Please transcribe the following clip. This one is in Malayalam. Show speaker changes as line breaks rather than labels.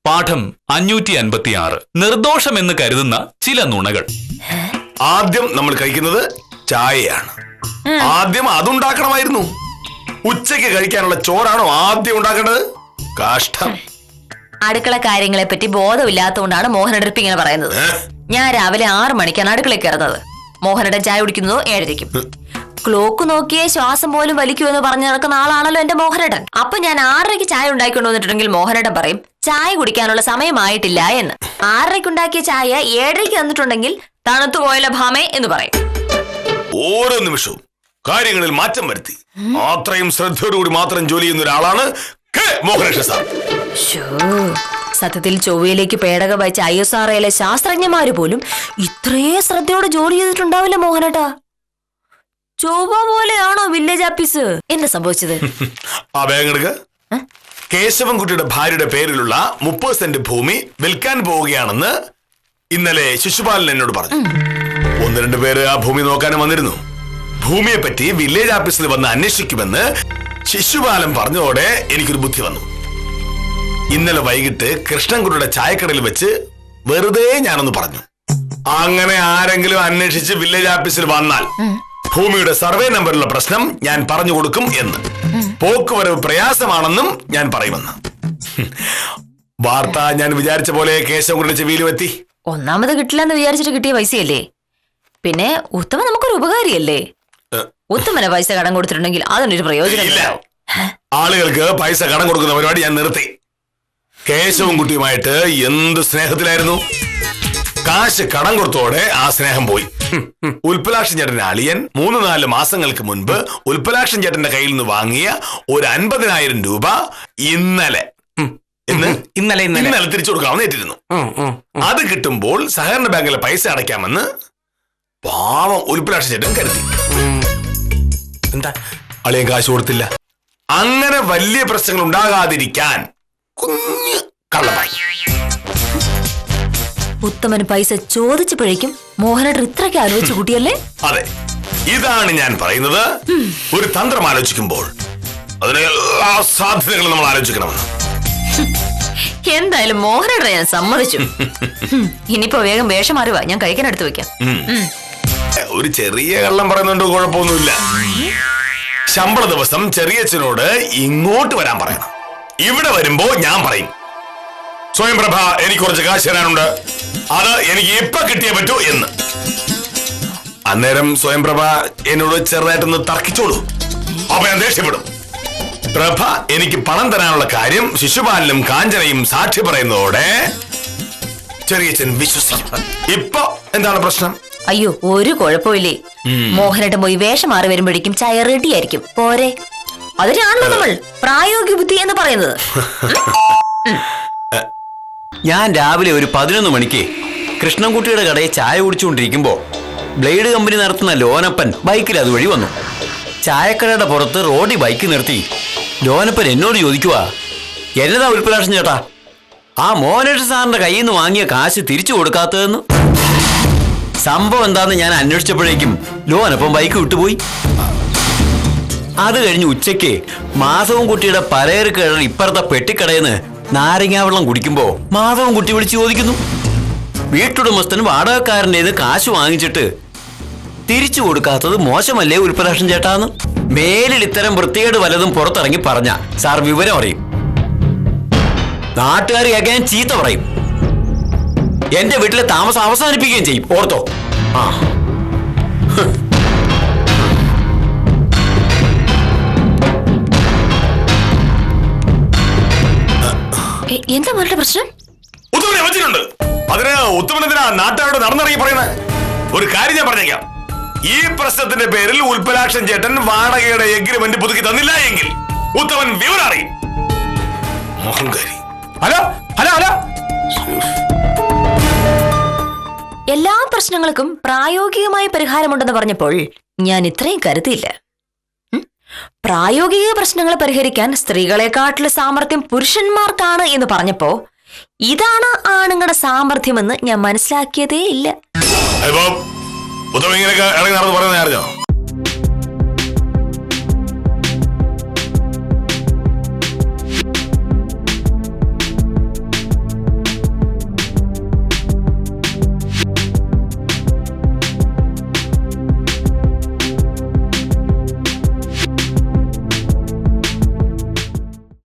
പാഠം 556. നിർദോഷമെന്ന് കരുതുന്ന ചില നുണകൾ.
ആദ്യം നമ്മൾ കഴിക്കുന്നത് ചായയാണ്. ആദ്യം അതുണ്ടാക്കണമായിരുന്നു. ഉച്ചയ്ക്ക് കഴിക്കാനുള്ള ചോറാണോ ആദ്യം ഉണ്ടാക്കേണ്ടത്? കാഷ്ടം.
അടുക്കള കാര്യങ്ങളെ പറ്റി ബോധമില്ലാത്തതുകൊണ്ടാണ് മോഹനടുപ്പ് ഇങ്ങനെ പറയുന്നത്. ഞാൻ രാവിലെ 6 മണിക്കാണ് അടുക്കളയിൽ കയറുന്നത്. മോഹനടൻ ചായ കുടിക്കുന്നതോ 7:30. ക്ലോക്ക് നോക്കിയേ ശ്വാസം പോലും വലിക്കുമെന്ന് പറഞ്ഞു നടക്കുന്ന ആളാണല്ലോ എന്റെ മോഹനടൻ. അപ്പൊ ഞാൻ 6:30 ചായ ഉണ്ടാക്കിക്കൊണ്ട് വന്നിട്ടുണ്ടെങ്കിൽ മോഹനടൻ പറയും ചായ കുടിക്കാനുള്ള സമയമായിട്ടില്ല എന്ന്. 6:30 ഉണ്ടാക്കിയ ചായ 7:30 തന്നിട്ടുണ്ടെങ്കിൽ തണുത്തു പോയല്ലോ ഭാമേ എന്ന് പറയും.
ഓരോ നിമിഷവും കാര്യങ്ങളിൽ മാറ്റം വരുത്തി അത്രയും ശ്രദ്ധയോടുകൂടി മാത്രം ജോലി ചെയ്യുന്ന ഒരാളാണ് മോഹനകൃഷ്ണൻ സാർ.
സത്യത്തിൽ ചൊവ്വയിലേക്ക് പേടക വായിച്ച ISROയിലെ ശാസ്ത്രജ്ഞന്മാര് പോലും ഇത്രയും ശ്രദ്ധയോടെ ജോലി ചെയ്തിട്ടുണ്ടാവില്ല മോഹനേട്ടാ. ചൊവ്വ പോലെയാണോ വില്ലേജ് ഓഫീസ്? എന്താ സംഭവിച്ചത്?
കേശവൻകുട്ടിയുടെ ഭാര്യയുടെ പേരിലുള്ള 30 സെന്റ് ഭൂമി വിൽക്കാൻ പോവുകയാണെന്ന് ഇന്നലെ ശിശുപാലൻ എന്നോട് പറഞ്ഞു. 1-2 പേര് ആ ഭൂമി നോക്കാനും വന്നിരുന്നു. ഭൂമിയെ പറ്റി വില്ലേജ് ഓഫീസിൽ വന്ന് അന്വേഷിക്കുമെന്ന് ശിശുപാലൻ പറഞ്ഞതോടെ എനിക്കൊരു ബുദ്ധി വന്നു. ഇന്നലെ വൈകിട്ട് കൃഷ്ണൻകുട്ടിയുടെ ചായക്കടയിൽ വെച്ച് വെറുതെ ഞാനൊന്ന് പറഞ്ഞു, അങ്ങനെ ആരെങ്കിലും അന്വേഷിച്ച് വില്ലേജ് ഓഫീസിൽ വന്നാൽ ഭൂമിയുടെ സർവേ നമ്പറിലുള്ള പ്രശ്നം ഞാൻ പറഞ്ഞു കൊടുക്കും എന്ന്, പോക്കുവരവ് പ്രയാസമാണെന്നും ഞാൻ പറയുമെന്ന്. വാർത്ത ഞാൻ വിചാരിച്ച പോലെ കേശവൻകുട്ടിയുടെ ചെവിയിലും എത്തി.
ഒന്നാമത് കിട്ടില്ലെന്ന് വിചാരിച്ചിട്ട് കിട്ടിയ പൈസയല്ലേ? പിന്നെ ഉത്തമ നമുക്കൊരു ഉപകാരിയല്ലേ? ഉത്തമനെ പൈസ കടം കൊടുത്തിട്ടുണ്ടെങ്കിൽ അതിനൊരു പ്രയോജനം ഇല്ല.
ആളുകൾക്ക് പൈസ കടം കൊടുക്കുന്ന പരിപാടി ഞാൻ നിർത്തി. കേശവൻകുട്ടിയുമായിട്ട് എന്ത് സ്നേഹത്തിലായിരുന്നു. കാശ് കടം കൊടുത്തോടെ ആ സ്നേഹം പോയി. ഉൽപ്പലാക്ഷൻ ചേട്ടന്റെ അളിയൻ 3-4 മാസങ്ങൾക്ക് മുൻപ് ഉൽപ്പലാക്ഷൻ ചേട്ടന്റെ കയ്യിൽ നിന്ന് വാങ്ങിയ ഒരു 50,000 രൂപ ഇന്നലെ തിരിച്ചു കൊടുക്കാമെന്ന് ഏറ്റിരുന്നു. അത് കിട്ടുമ്പോൾ സഹകരണ ബാങ്കിലെ പൈസ അടയ്ക്കാമെന്ന് പാവം ഉൽപ്പലാക്ഷൻ ചേട്ടൻ കരുതി. എന്താ അളിയൻ കാശ് കൊടുത്തില്ല. അങ്ങനെ വലിയ പ്രശ്നങ്ങൾ ഉണ്ടാകാതിരിക്കാൻ കുഞ്ഞ് കള്ളമായി.
ഉത്തമന് പൈസ ചോദിച്ചപ്പോഴേക്കും മോഹനേട്ടൻ ഇത്രയ്ക്ക് ആലോചിച്ചു കൂട്ടിയല്ലേ?
അതെ, ഇതാണ് ഞാൻ പറയുന്നത്. ഒരു തന്ത്രം ആലോചിക്കുമ്പോൾ അതിന് എല്ലാ സാധ്യതകളും നമ്മൾ ആലോചിക്കണമെന്ന്.
എന്തായാലും മോഹനേട്ടൻ ഞാൻ സമ്മതിച്ചു. ഇനിയിപ്പോ വേഗം വേഷം മാറുക, ഞാൻ കഴിക്കാനെടുത്ത് വെക്കാം.
ഒരു ചെറിയ കള്ളം പറയുന്നുണ്ട്, കുഴപ്പമൊന്നുമില്ല. ശമ്പള ദിവസം ചെറിയച്ഛനോട് ഇങ്ങോട്ട് വരാൻ പറയണം. ഇവിടെ വരുമ്പോ ഞാൻ പറയും, സ്വയംപ്രഭ എനിക്ക് കുറച്ച് കാശ് തരാനുണ്ട്, അത് എനിക്ക് ഇപ്പൊ കിട്ടിയേ പറ്റൂ എന്ന്. അന്നേരം സ്വയംപ്രഭ എന്നോട് ചെറുതായിട്ടൊന്ന് തർക്കിച്ചോളൂ. അപ്പൊ ഞാൻ ദേഷ്യപ്പെടും. പ്രഭ എനിക്ക് പണം തരാനുള്ള കാര്യം ശിശുപാലനും കാഞ്ചനയും സാക്ഷി പറയുന്നതോടെ ചെറിയച്ഛൻ വിശ്വസിക്കും. ഇപ്പൊ എന്താണ് പ്രശ്നം?
അയ്യോ, ഒരു കുഴപ്പമില്ലേ. മോഹനേട്ടൻ പോയി വേഷം മാറി വരുമ്പോഴേക്കും ചായ റെഡി ആയിരിക്കും. പോരെ? അതിനാണല്ലോ നമ്മൾ പ്രായോഗിക ബുദ്ധി എന്ന് പറയുന്നത്.
ഞാൻ രാവിലെ ഒരു 11 മണിക്ക് കൃഷ്ണൻകുട്ടിയുടെ കടയിൽ ചായ കുടിച്ചുകൊണ്ടിരിക്കുമ്പോ ബ്ലേഡ് കമ്പനി നടത്തുന്ന ലോനപ്പൻ ബൈക്കിൽ അതുവഴി വന്നു. ചായക്കടയുടെ പുറത്ത് റോഡിൽ ബൈക്ക് നിർത്തി ലോനപ്പൻ എന്നോട് ചോദിക്കുക, എന്നതാ ഉൽപ്പലാക്ഷൻ ചേട്ടാ, ആ മോഹനേട്ടൻ സാറിന്റെ കയ്യിൽ നിന്ന് വാങ്ങിയ കാശ് തിരിച്ചു കൊടുക്കാത്തതെന്ന്. സംഭവം എന്താന്ന് ഞാൻ അന്വേഷിച്ചപ്പോഴേക്കും ലോനപ്പൻ ബൈക്ക് വിട്ടുപോയി. അത് കഴിഞ്ഞ് ഉച്ചയ്ക്ക് മാധവൻ കുട്ടിയുടെ പലചരക്ക് കടയിൽ ഇപ്പുറത്തെ പെട്ടിക്കടയിൽ നിന്ന് നാരങ്ങാവെള്ളം കുടിക്കുമ്പോ മാധവൻ കുട്ടി വിളിച്ച് ചോദിക്കുന്നു, വീട്ടുടമസ്ഥൻ വാടകക്കാരൻ്റെ കാശ് വാങ്ങിച്ചിട്ട് തിരിച്ചു കൊടുക്കാത്തത് മോശമല്ലേ ഉൽപ്പലാക്ഷൻ ചേട്ടാന്ന്. മേലിൽ ഇത്തരം വൃത്തികേട് വല്ലതും പുറത്തിറങ്ങി പറഞ്ഞ സാർ വിവരം അറിയും. നാട്ടുകാർ കേൾക്കാൻ ചീത്ത പറയും. എന്റെ വീട്ടിലെ താമസം അവസാനിപ്പിക്കുകയും ചെയ്യും. ഓർത്തോ? ആ
എന്താ മോളുടെ പ്രശ്നം?
ഉത്തമനെ വെച്ചിട്ടുണ്ട്. അതിന് ഉത്തമനെന്തിനാ നാട്ടുകാരോട് നടന്നിറങ്ങി പറയുന്നത്? ഒരു കാര്യം ഞാൻ പറഞ്ഞേക്കാം, ഈ പ്രശ്നത്തിന്റെ പേരിൽ ഉൽപ്പലാക്ഷൻ ചേട്ടൻ വാടകയുടെ എഗ്രിമെന്റ് പുതുക്കി തന്നില്ല എങ്കിൽ ഉത്തമൻ വിവരം അറിയും. മോഹൻകാരി.
ഹലോ ഹലോ ഹലോ,
എല്ലാ പ്രശ്നങ്ങൾക്കും പ്രായോഗികമായ പരിഹാരമുണ്ടെന്ന് പറഞ്ഞപ്പോൾ ഞാൻ ഇത്രയും കരുതിയില്ല. പ്രായോഗിക പ്രശ്നങ്ങൾ പരിഹരിക്കാൻ സ്ത്രീകളെക്കാട്ടിലും സാമർഥ്യം പുരുഷന്മാർക്കാണ് എന്ന് പറഞ്ഞപ്പോ ഇതാണ് ആണുങ്ങളുടെ സാമർഥ്യമെന്ന് ഞാൻ മനസ്സിലാക്കിയതേ ഇല്ല.
ഉത്തമ ഇങ്ങനെയൊക്കെ ഇറങ്ങി നടന്ന് പറയുന്നത് അറിഞ്ഞോ?